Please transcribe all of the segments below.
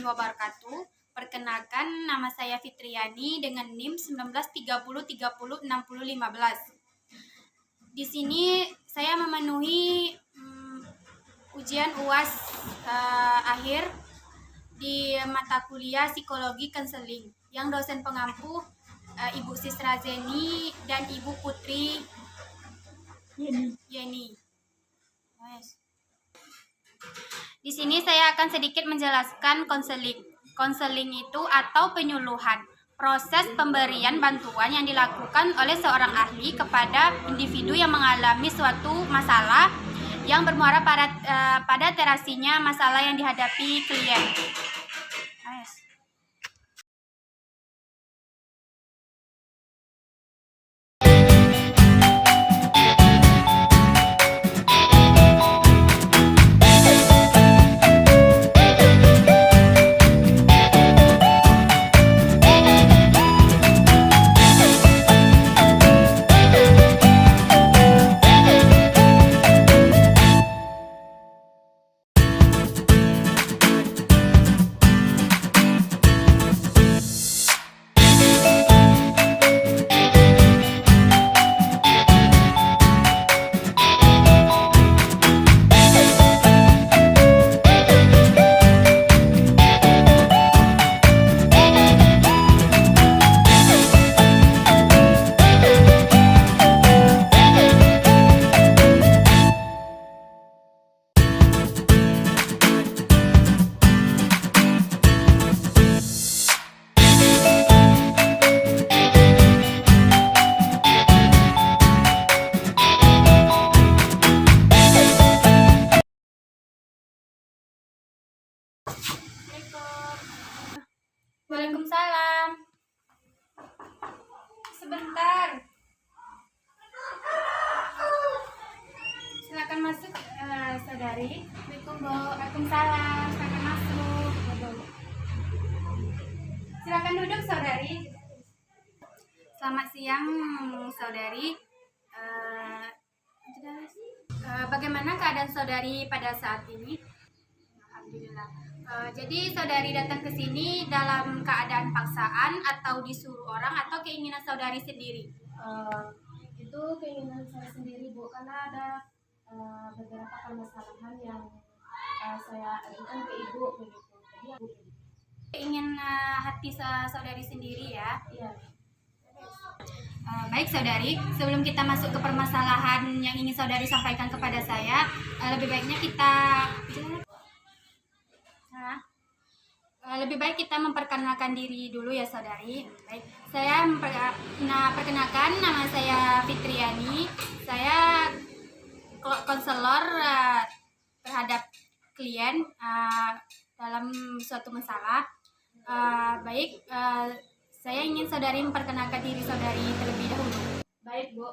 warahmatullahi wabarakatuh. Perkenalkan, nama saya Fitriani dengan NIM 1930306015. Di sini saya memenuhi ujian UAS akhir di mata kuliah psikologi konseling yang dosen pengampu Ibu Sisra Zeni dan Ibu Putri Yeni. Di sini saya akan sedikit menjelaskan konseling. Konseling itu atau penyuluhan, proses pemberian bantuan yang dilakukan oleh seorang ahli kepada individu yang mengalami suatu masalah yang bermuara pada terasinya masalah yang dihadapi klien. Waalaikumsalam. Sebentar. Silakan masuk, saudari. Waalaikumsalam. Silakan masuk. Silakan duduk, saudari. Selamat siang, saudari. Bagaimana keadaan saudari pada saat ini? Alhamdulillah. Jadi saudari datang ke sini dalam keadaan paksaan atau disuruh orang atau keinginan saudari sendiri? Itu keinginan saya sendiri, Bu, karena ada beberapa permasalahan yang saya ajukan ke Ibu begitu. Jadi Ingin hati saudari sendiri ya? Iya. Baik saudari, sebelum kita masuk ke permasalahan yang ingin saudari sampaikan kepada saya, lebih baiknya kita memperkenalkan diri dulu ya saudari. Baik, saya perkenalkan, nama saya Fitriani. Saya konselor terhadap klien dalam suatu masalah. Saya ingin saudari memperkenalkan diri saudari terlebih dahulu. Baik, Bu,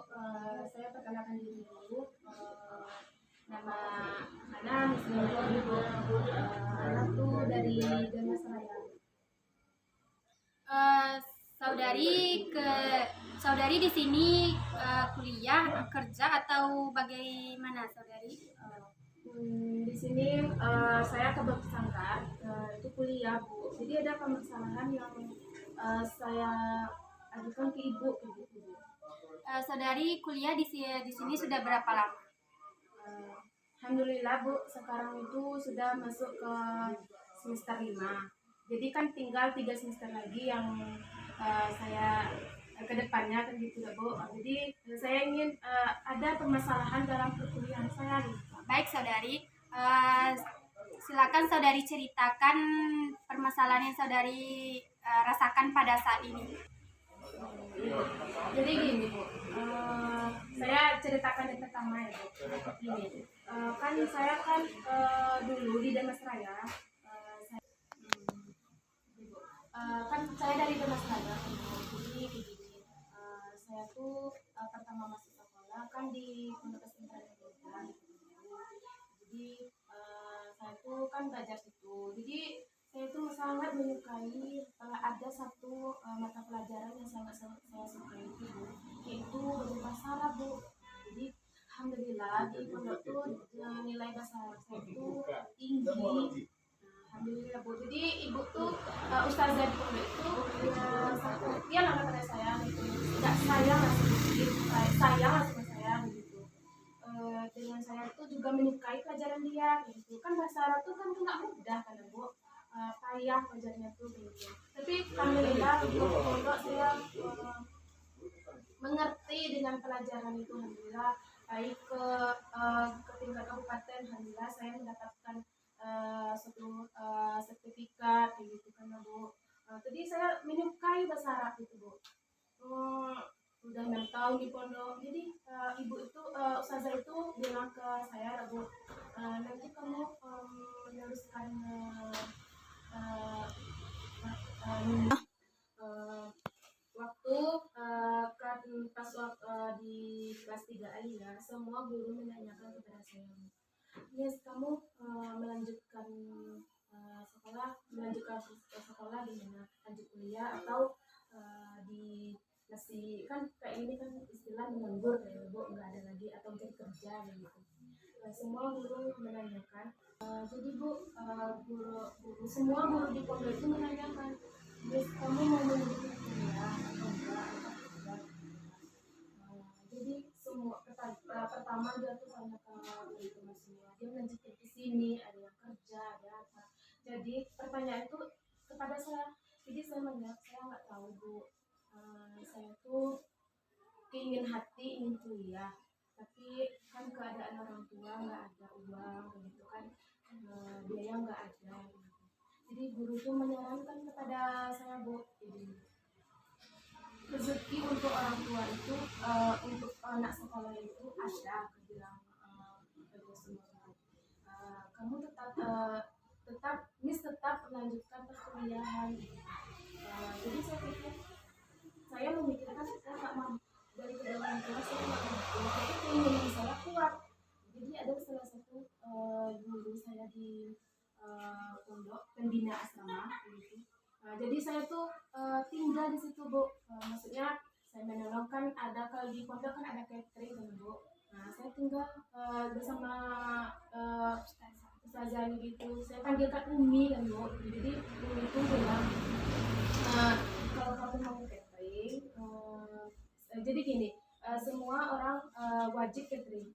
saya perkenalkan diri dulu. Nama Ana Muslimatul Ibu. Anak tuh dari Damasraya. Saudari di sini kuliah, kerja atau bagaimana saudari? Di sini saya kebetulan sangkar itu kuliah, Bu. Jadi ada permasalahan yang saya ajukan ke Ibu gitu. Saudari kuliah di sini sudah berapa lama? Alhamdulillah, Bu, sekarang itu sudah masuk ke semester 5. Jadi kan tinggal 3 semester lagi yang saya ke depannya kan gitu, Bu. Jadi saya ingin ada permasalahan dalam perkuliahan saya gitu. Baik saudari, silakan saudari ceritakan permasalahan yang saudari rasakan pada saat ini. Jadi gini, Bu, saya ceritakan yang pertama ya, Bu. Gini, kan saya dulu di Damasraya, kan saya dari Damasraya. Jadi begini, saya tuh pertama masuk sekolah kan di Pondok Pesantren Indonesia. Jadi saya tuh kan belajar situ. Jadi saya tuh sangat menyukai ada satu mata pelajaran yang sangat saya sukai itu, Bu, yaitu berbahasa Arab, Bu. Jadi alhamdulillah di pondok tuh nilai bahasa Arab saya itu tinggi. Alhamdulillah Bu. Jadi ibu tuh ustazah di pondok itu sangat pengertian lah kepada saya gitu. Tidak sayang lah sedikit, sayang lah sama saya gitu. Dengan saya itu juga menyukai pelajaran dia gitu. Kan bahasa Arab tuh kan nggak mudah kan Bu. Payah belajarnya tuh gitu. Tapi alhamdulillah untuk pondok saya mengerti dengan pelajaran itu alhamdulillah, baik ke tingkat kabupaten alhamdulillah saya mendapatkan suatu sertifikat gitu kan Bu. Jadi saya menyukai bahasa Arab itu Bu. Hmm, udah 6 tahun di pondok. Jadi ibu itu ustazah itu bilang ke saya Bu, nanti kamu meneruskan uh, uh, waktu kan pas di kelas 3 ya, semua guru menanyakan kepada saya, Miss, kamu melanjutkan sekolah di mana? Lanjut kuliah atau di masih kan kayak ini kan istilah menganggur ya Bu, nggak ada lagi atau mencari kerja gitu. Semua guru menanyakan. Jadi Bu, semua guru di pondok itu menanyakan, Miss, kamu mau melanjutkan kuliah atau enggak? Jadi semua pertama dia tuh tanya ke teman semua, dia melanjutkan ke sini, ada yang kerja, ada apa. Jadi pertanyaan itu kepada saya, jadi saya menjawab saya nggak tahu Bu. Saya tuh ingin hati ingin kuliah, tapi kan keadaan orang tua nggak ada uang gitu kan, biaya nggak ada gitu. Jadi guru tuh menyarankan kepada saya Bu, jadi rezeki untuk orang tua itu untuk anak sekolah itu ada, aku bilang kepada semua kamu tetap melanjutkan perkuliahan. Jadi saya pikir, saya memikirkan saya nggak mampu dari kedua orang tua, saya nggak mampu, tapi keinginan saya kuat. Jadi ada salah satu guru saya di pondok pembina asrama gitu. Jadi saya tuh tinggal di situ Bu. Maksudnya saya menolongkan, ada kalau di pondok kan ada catering kan Bu. Nah saya tinggal bersama ustazah gitu. Saya panggilkan Umi kan Bu. Jadi Umi itu bilang, kalau kamu mau catering, jadi gini, semua orang wajib catering.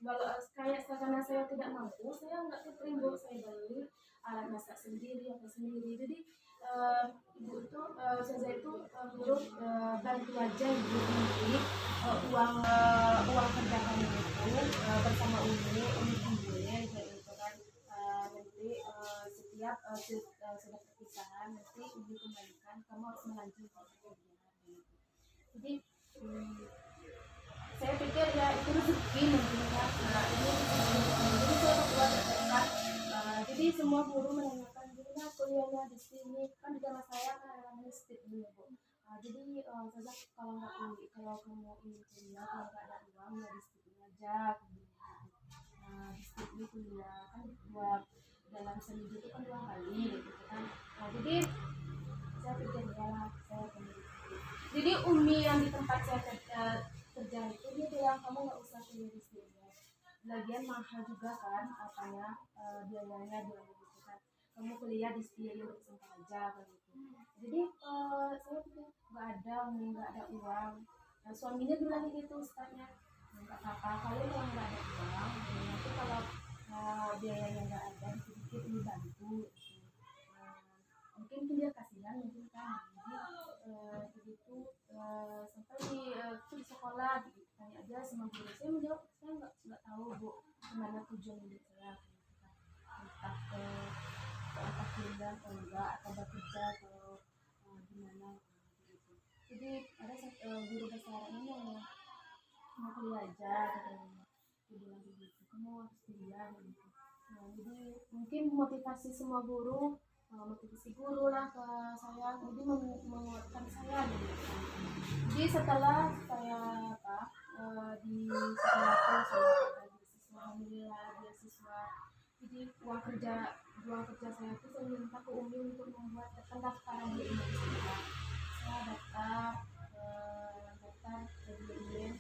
Kalau karena saya tidak mampu, saya nggak catering Bu, saya beli alat masak sendiri apa sendiri. Jadi ibu itu saya itu turut bantu aja ibu nanti uang kerja kamu itu bersama Umi kumpulin kayak gitu kan. Nanti setiap sudah perpisahan nanti Umi kembalikan, kamu harus melanjutkan pekerjaan gitu. Jadi saya pikir ya itu rezeki mungkin kan. Jadi saya berbuat terdekat. Jadi semua guru menanyakan gimana kuliahnya di sini, kan di dalam saya kan ada mistik dulu Bu. Jadi saya kalau kamu ingin kuliah, kalau nggak ada uang ya di sini aja. Di sini kuliah kan dalam seminggu itu kan 2 kali gitu kan. Jadi saya pikir ya saya kembali. Jadi Umi yang di tempat saya kerja itu dia bilang kamu nggak usah kuliah di sini, lagian mahal juga kan apanya biayanya gitu kan, kamu kuliah di sini untuk aja begitu. Jadi saya pikir nggak ada uang. Nah, suaminya bilang gitu ustaznya, nggak apa-apa kalau nggak ada uang, nanti kalau biayanya nggak ada sedikit dibantu gitu. Mungkin dia kasihan mungkin kan. Jadi begitu sampai di sekolah gitu, tanya aja sama guru. Saya menjawab saya nggak tahu Bu kemana tujuan hidup saya gitu kan, entah ke atas kuliah atau enggak atau bekerja atau gimana gitu. Jadi ada guru bahasa Arabnya yang mau kuliah aja katanya, dia bilang begitu, kamu harus kuliah gitu. Nah, jadi mungkin motivasi semua guru, motivasi guru lah ke saya, jadi menguatkan saya gitu. Jadi setelah saya di sekolah itu saya dapat beasiswa, alhamdulillah beasiswa. Jadi uang kerja saya itu saya minta ke Umi untuk membuat pendaftaran di universitas. Saya daftar ke UIN,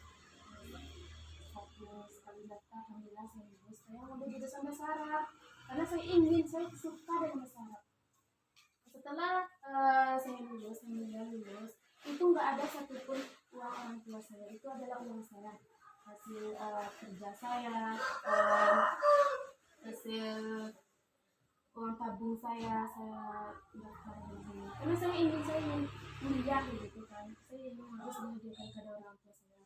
satu sekali daftar alhamdulillah saya lulus. Saya ngambil jurusan bahasa Arab karena saya suka dengan bahasa Arab. Setelah saya lulus itu nggak ada satupun uang orang tua saya, itu adalah uang saya, hasil kerja saya, hasil uang tabung saya daftar di sini karena saya ingin kuliah gitu kan, saya ingin harus menyediakan kepada orang tua saya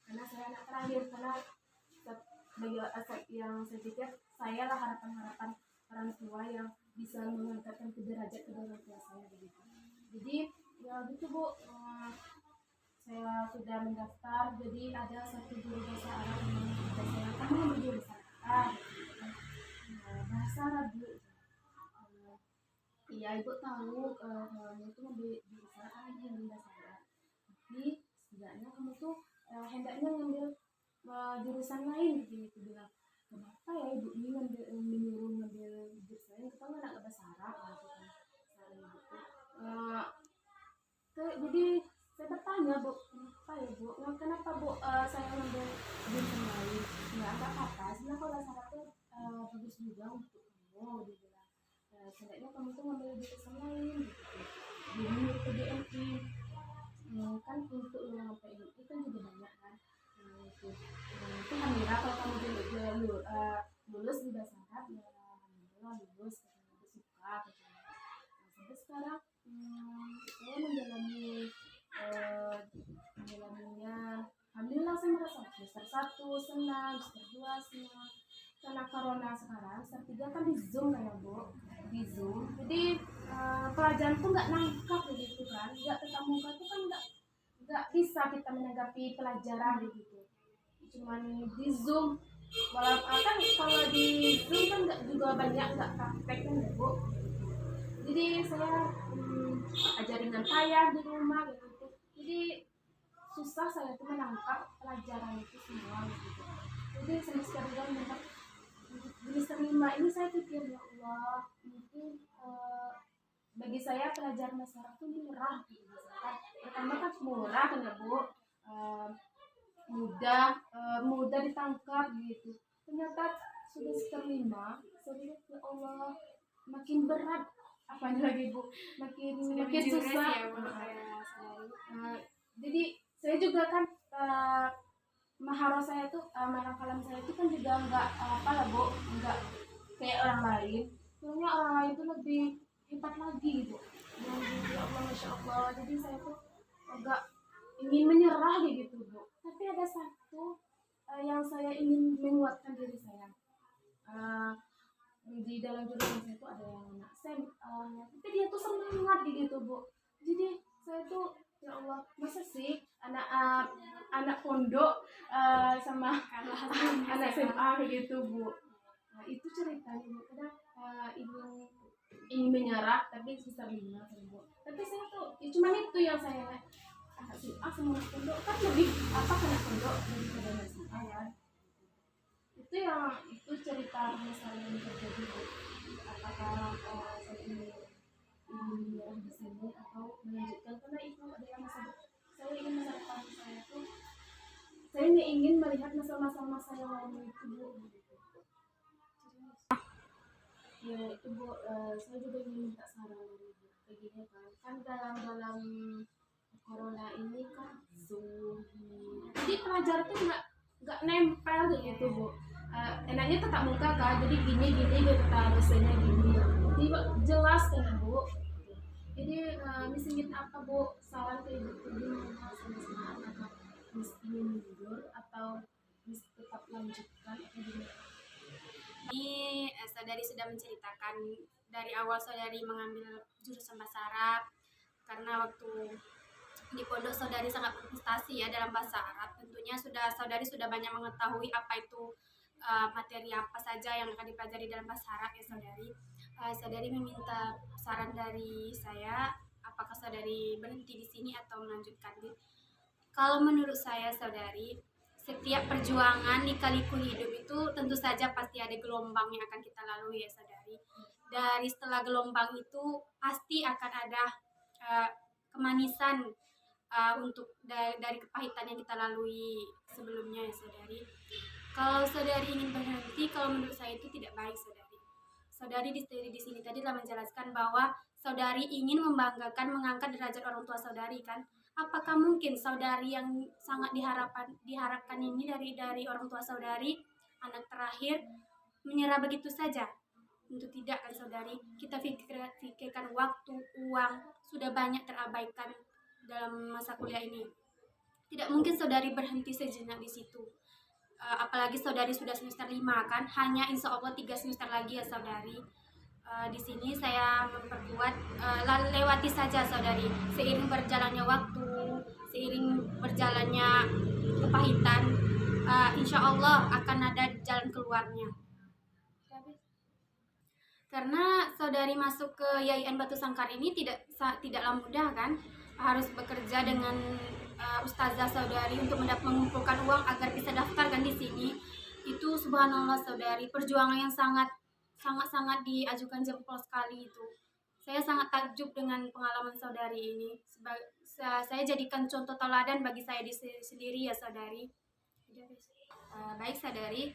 karena saya anak terakhir, karena bagi yang saya pikir saya lah harapan orang tua yang bisa mengangkatkan derajat kedua orang tua saya begitu. Jadi ya gitu Bu, saya sudah mendaftar, jadi ada satu guru bahasa Arab yang mengajak saya, kamu ambil jurusan apa? Bahasa Arab Bu. Iya Ibu tahu kamu itu ambil jurusan apa yang bahasa Arab, tapi setidaknya kamu tuh hendaknya ngambil jurusan lain gitu bilang. Kenapa ya Ibu ini menyuruh ngambil jurusan lain, kita nggak bahasa Arab gitu kan. Jadi saya bertanya Bu, kenapa ya Bu? Kenapa Bu saya ngambil jurusan lain? Nggak apa-apa, sebenarnya kalau bahasa Arab tuh bagus juga untuk kamu dibilang. Sebenarnya kamu tuh ngambil jurusan lain gitu. Jadi ke BMI kan untuk lulusan PMI kan juga banyak kan. Itu alhamdulillah kalau kamu lulus di bahasa Arab ya alhamdulillah lulus, karena suka gitu. Sampai sekarang saya menjalaninya alhamdulillah, saya merasa semester 1 senang, semester 2 senang. Karena corona sekarang semester 3 kan di Zoom kan ya Bu, di Zoom, jadi pelajaran tuh nggak nangkap begitu kan, nggak tetap muka tuh kan nggak bisa kita menanggapi pelajaran begitu, cuman di Zoom. Walaupun kan kalau di Zoom kan nggak juga banyak nggak praktek kan ya Bu, jadi saya ajarin dengan payah di rumah gitu, jadi susah saya tuh menangkap pelajaran itu semua gitu. Jadi semester 2 menangkap semester 5 ini saya pikir ya Allah, mungkin bagi saya pelajaran masyarakat itu murah gitu. Pertama kan murah kan ya Bu, mudah ditangkap gitu. Ternyata sudah semester 5 saya pikir ya Allah makin berat, apanya lagi Bu, makin susah ya, Bu. Jadi saya juga kan maharo saya tuh mahara kalam saya itu kan juga nggak apa lah Bu, nggak kayak orang lain. Soalnya orang lain tuh lebih hebat lagi gitu. Ya Allah, masya Allah. Jadi saya tuh agak ingin menyerah gitu Bu. Tapi ada satu yang saya ingin menguatkan diri saya. Di dalam jurusan saya tuh ada yang anak tapi dia tuh semangat gitu Bu. Jadi saya tuh ya Allah, masa sih anak pondok sama anak SMA gitu Bu. Nah, itu ceritanya Bu. Kadang ingin menyerah tapi semester 5 kan Bu. Tapi saya tuh cuman itu yang saya anak SMA sama anak pondok kan lebih anak pondok daripada anak SMA kan. Itu cerita masalah yang terjadi Bu. Apakah saya ingin menyerah di sini atau melanjutkan, karena itu adalah saya ingin masa depan saya tuh, saya ingin melihat masa yang lain itu Bu. Ya itu Bu, saya juga ingin minta saran dari Bu. Begini kan dalam corona ini kan Zoom, jadi pelajaran tuh nggak nempel gitu Bu. Enaknya tetap muka kan, jadi gini gitu dosennya gini, jadi jelas kan Bu. Jadi misalnya apa Bu, saran ke Ibu gimana sama anak mesti mundur atau mesti tetap lanjutkan atau gimana? Ini saudari sudah menceritakan dari awal saudari mengambil jurusan bahasa Arab karena waktu di pondok saudari sangat berprestasi ya dalam bahasa Arab. Tentunya saudari sudah banyak mengetahui apa itu materi apa saja yang akan dipelajari dalam bahasa Arab ya saudari. Saudari meminta saran dari saya, apakah saudari berhenti di sini atau melanjutkan? Kalau menurut saya saudari, setiap perjuangan di kaliku hidup itu tentu saja pasti ada gelombang yang akan kita lalui ya saudari. Dari setelah gelombang itu pasti akan ada kemanisan untuk dari kepahitan yang kita lalui sebelumnya ya saudari. Kalau saudari ingin berhenti, kalau menurut saya itu tidak baik saudari. saudari di sini tadi telah menjelaskan bahwa saudari ingin membanggakan mengangkat derajat orang tua saudari kan. Apakah mungkin saudari yang sangat diharapkan ini dari orang tua saudari, anak terakhir, menyerah begitu saja? Tentu tidak kan saudari. Kita pikirkan waktu, uang sudah banyak terabaikan dalam masa kuliah ini. Tidak mungkin saudari berhenti sejenak di situ. Apalagi saudari sudah semester 5 kan, hanya insya Allah 3 semester lagi ya saudari. Di sini saya memperkuat, lewati saja saudari. Seiring berjalannya waktu, seiring berjalannya kepahitan, insya Allah akan ada jalan keluarnya. Karena saudari masuk ke Yayan Batu Sangkar ini tidaklah mudah kan, harus bekerja dengan ustazah saudari untuk mengumpulkan uang agar bisa daftarkan di sini. Itu subhanallah saudari, perjuangan yang sangat diajukan jempol sekali itu. Saya sangat takjub dengan pengalaman saudari ini. Saya jadikan contoh teladan bagi saya sendiri ya saudari. Baik saudari,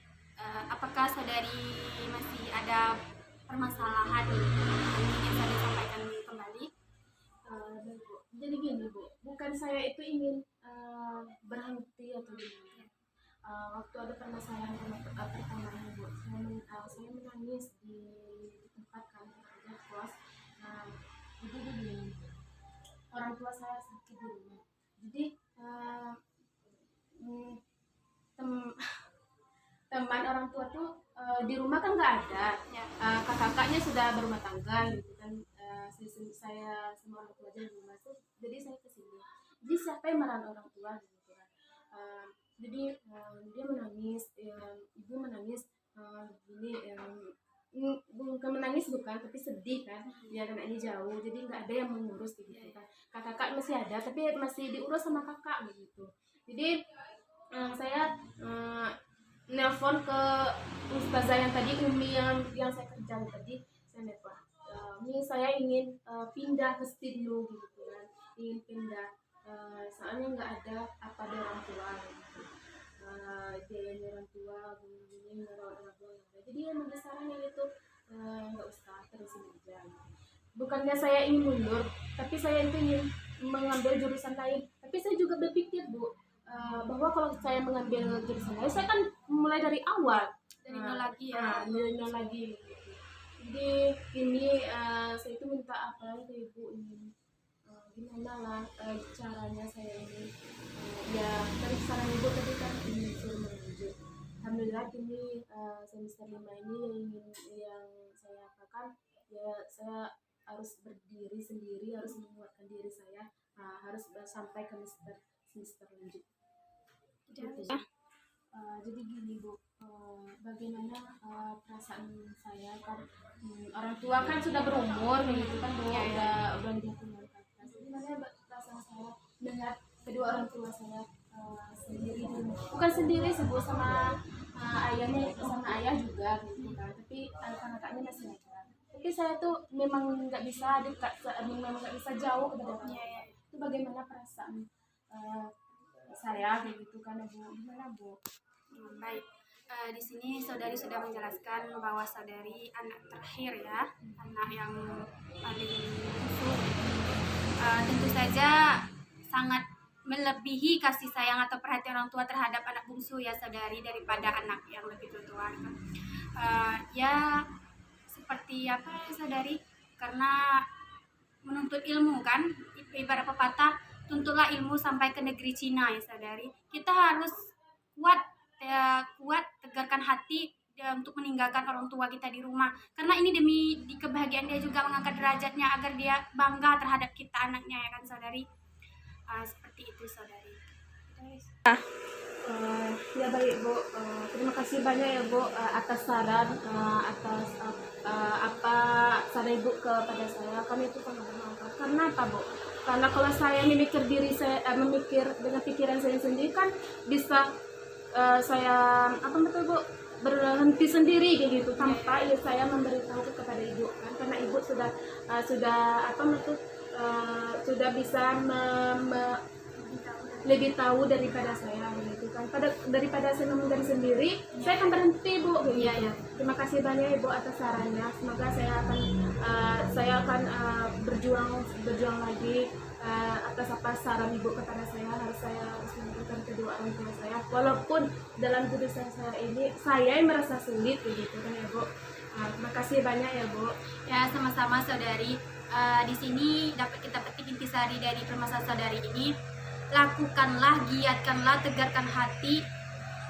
apakah saudari masih ada permasalahan yang ingin saya sampaikan kembali? Jadi gini Bu, bukan saya itu ingin berhenti atau gimana. Waktu ada permasalahan pertama ini Bu, saya menangis di tempat kantor kos. Jadi begini, orang tua saya sakit di rumah. Jadi teman orang tua tuh di rumah kan nggak ada. Kakak-kakaknya sudah berumah tangga gitu kan. Saya sama orang tua aja di rumah tuh. Jadi saya kesini. Jadi siapa yang marahin orang tua gitu kan. Jadi dia menangis, ibu menangis, bukan menangis bukan, tapi sedih kan, dia anaknya jauh, jadi nggak ada yang mengurus gitu kan. Kakak masih ada, tapi masih diurus sama kakak begitu. Jadi saya nelpon ke ustazah yang tadi, Umi yang saya kerjain tadi, saya nelpon, ini saya ingin pindah ke Stinlo gitu kan, ingin pindah. Soalnya nggak ada apa dari orang tua gitu. Biayanya orang tua, gini orang tua. Jadi emang sarannya itu nggak usah terusin aja. Bukannya saya ingin mundur, tapi saya itu ingin mengambil jurusan lain. Tapi saya juga berpikir Bu, bahwa kalau saya mengambil jurusan lain, saya kan mulai dari awal, dari nol lagi ya. Dari nol lagi. Jadi ini saya itu minta apa ke Ibu ini. Gimana lah caranya saya ini ya dari saran Ibu tadi kan ini suruh melanjut. Alhamdulillah ini semester 5 ini yang saya katakan ya, saya harus berdiri sendiri, harus menguatkan diri saya, harus sampai ke semester lanjut. Jadi gini Bu, bagaimana perasaan saya kan, orang tua kan sudah berumur begitu kan Bu, udah tinggal gimana perasaan saya melihat kedua orang tua saya sendiri, bukan sendiri sih Bu, sama ayahnya, sama ayah juga gitu kan, tapi kakaknya masih ada. Tapi saya tuh memang nggak bisa dekat, memang nggak bisa jauh ke dalam. Itu bagaimana perasaan saya begitu kan Bu, gimana Bu? Baik, di sini saudari sudah menjelaskan bahwa saudari anak terakhir ya, anak yang paling bungsu. Tentu saja sangat melebihi kasih sayang atau perhatian orang tua terhadap anak bungsu ya saudari daripada anak yang lebih tua. Ya seperti apa ya saudari, karena menuntut ilmu kan, ibarat pepatah, tuntutlah ilmu sampai ke negeri Cina ya saudari. Kita harus kuat, tegarkan hati untuk meninggalkan orang tua kita di rumah, karena ini demi kebahagiaan dia juga, mengangkat derajatnya agar dia bangga terhadap kita anaknya ya kan saudari. Seperti itu saudari. Ya baik Bu, terima kasih banyak ya Bu atas saran, atas apa saran Ibu kepada saya. Kami itu sangat bermanfaat. Karena apa Bu? Karena kalau saya memikir diri saya, memikir dengan pikiran saya sendiri kan bisa saya apa betul Bu, berhenti sendiri kayak gitu, tanpa ya saya memberitahu kepada Ibu kan, karena Ibu sudah sudah bisa lebih tahu daripada saya gitu kan. Daripada saya ngomong dari sendiri, saya akan berhenti Bu. Gitu. Iya. Terima kasih banyak Ibu atas sarannya. Semoga saya akan berjuang lagi atas apa saran Ibu kepada saya. Harus menurunkan kedua orang tua saya. Walaupun dalam hidup saya ini saya yang merasa sulit gitu kan ya Bu. Terima kasih banyak ya Bu. Ya, sama-sama saudari. Di sini dapat kita petik intisari dari permasalahan saudari ini. Lakukanlah, giatkanlah, tegarkan hati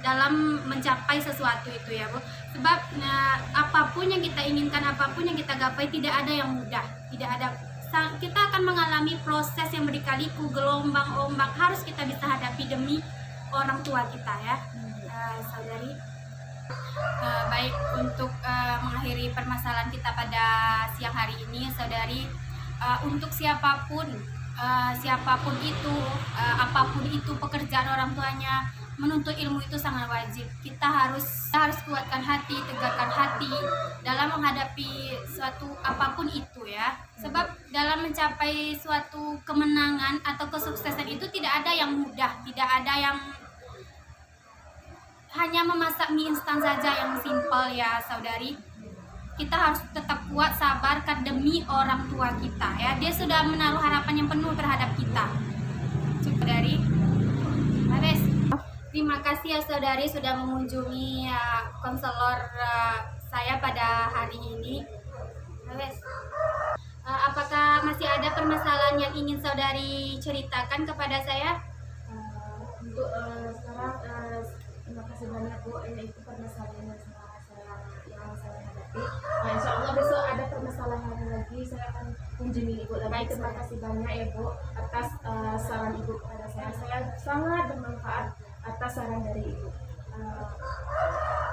dalam mencapai sesuatu itu ya Bu. Sebab apapun yang kita inginkan, apapun yang kita gapai, tidak ada yang mudah. Tidak ada. Kita akan mengalami proses yang berkali-kali, gelombang ombak harus kita bisa hadapi demi orang tua kita ya, saudari. Baik, untuk mengakhiri permasalahan kita pada siang hari ini, saudari, untuk siapapun itu, apapun itu pekerjaan orang tuanya, menuntut ilmu itu sangat wajib. Kita harus kuatkan hati, tegakkan hati dalam menghadapi suatu apapun itu ya. Sebab dalam mencapai suatu kemenangan atau kesuksesan itu tidak ada yang mudah, tidak ada yang hanya memasak mie instan saja yang simpel ya saudari. Kita harus tetap kuat, sabar demi orang tua kita ya. Dia sudah menaruh harapan yang penuh terhadap kita. Saudari, habis. Terima kasih ya saudari sudah mengunjungi konselor saya pada hari ini. Habis. Apakah masih ada permasalahan yang ingin saudari ceritakan kepada saya? Untuk sekarang terima kasih banyak Bu. Itu permasalahan yang saya hadapi. Insya Allah besok ada permasalahan lagi, saya akan kunjungi Ibu lagi. Baik, terima kasih banyak ya Bu atas saran Ibu kepada saya. Saya sangat bermanfaat atas saran dari Ibu.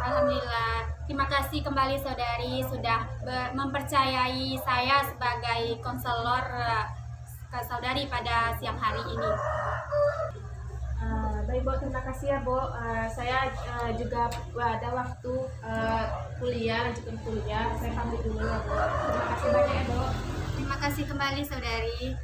Alhamdulillah. Terima kasih kembali saudari sudah mempercayai saya sebagai konselor ke saudari pada siang hari ini. Baik Bu, terima kasih ya Bu. Saya juga ada waktu lanjutkan kuliah. Saya pamit dulu ya Bu. Terima kasih banyak ya Bu. Terima kasih kembali saudari.